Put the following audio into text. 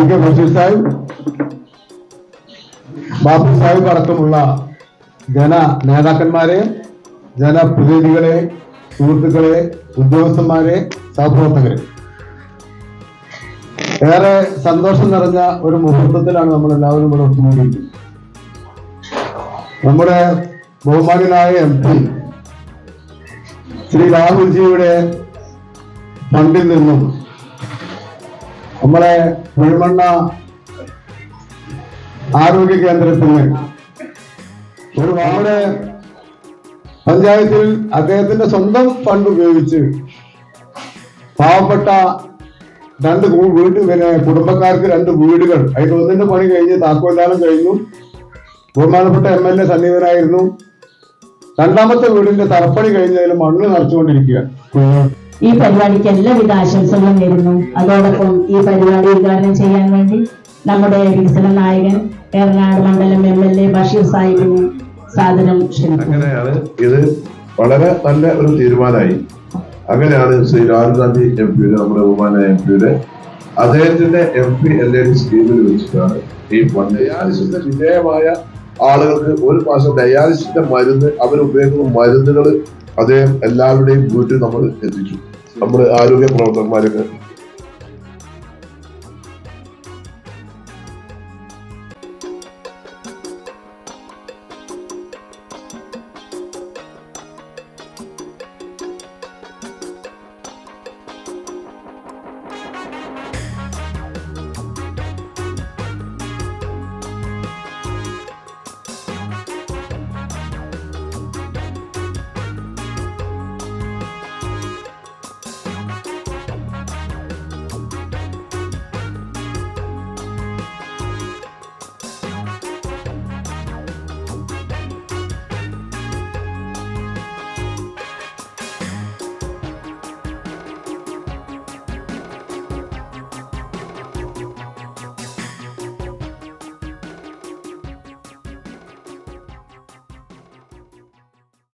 K Basheer Sahib, Bapu Sahib അടക്കമുള്ള നേതാക്കന്മാരെ, ജനപ്രതിനിധികളെ, സുഹൃത്തുക്കളെ, ഉദ്യോഗസ്ഥന്മാരെ, സഹപ്രവർത്തകരെ, ഏറെ സന്തോഷം നിറഞ്ഞ ഒരു മുഹൂർത്തത്തിലാണ് നമ്മൾ എല്ലാവരും ഇവിടെ ഒത്തുകൂടിയിരിക്കുന്നത്. നമ്മുടെ ബഹുമാന്യനായ MP ശ്രീ രാഹുൽജിയുടെ ഫണ്ടിൽ നിന്നും നമ്മളെ കുഴിമണ്ണ ആരോഗ്യ കേന്ദ്രത്തിന് നമ്മുടെ പഞ്ചായത്തിൽ അദ്ദേഹത്തിന്റെ സ്വന്തം ഫണ്ട് ഉപയോഗിച്ച് പാവപ്പെട്ട കുടുംബക്കാർക്ക് 2 വീടുകൾ, അതിൽ ഒന്നിന്റെ പണി കഴിഞ്ഞ് താക്കോൽദാനം കഴിഞ്ഞു. ബഹുമാനപ്പെട്ട MLA സന്നിഹിതനായിരുന്നു. 2ാമത്തെ വീടിന്റെ തറപ്പണി കഴിഞ്ഞതിൽ മണ്ണ് നിറച്ചുകൊണ്ടിരിക്കുക. ഈ പരിപാടിക്ക് എല്ലാവിധ ആശംസകളും നേരുന്നു. അതോടൊപ്പം ഈ പരിപാടി ഉദ്ഘാടനം ചെയ്യാൻ വേണ്ടി നമ്മുടെ വികസന നായകൻ ഏറനാട് മണ്ഡലം MLA ബഷീർ സാഹിബിന് സാദരം ക്ഷണിക്കുന്നു. അങ്ങനെയാണ് ഇത് വളരെ നല്ല ഒരു തീരുമാനമായി. അങ്ങനെയാണ് ശ്രീ രാഹുൽ ഗാന്ധി MP നമ്മുടെ ബഹുമാന MP അദ്ദേഹത്തിന്റെ MP LED സ്കീമിൽ വെച്ചിട്ടാണ് ഈ ഫണ്ട് ഡയാലിസിന്റെ വിധേയമായ ആളുകൾക്ക് 1 മാസം ഡയാലിസിന്റെ മരുന്ന് അവരുപയോഗിക്കുന്ന മരുന്നുകൾ അദ്ദേഹം എല്ലാവരുടെയും വീട്ടിൽ നമ്മൾ എത്തിച്ചു. നമ്മുടെ ആരോഗ്യ പ്രവർത്തകന്മാരൊക്കെ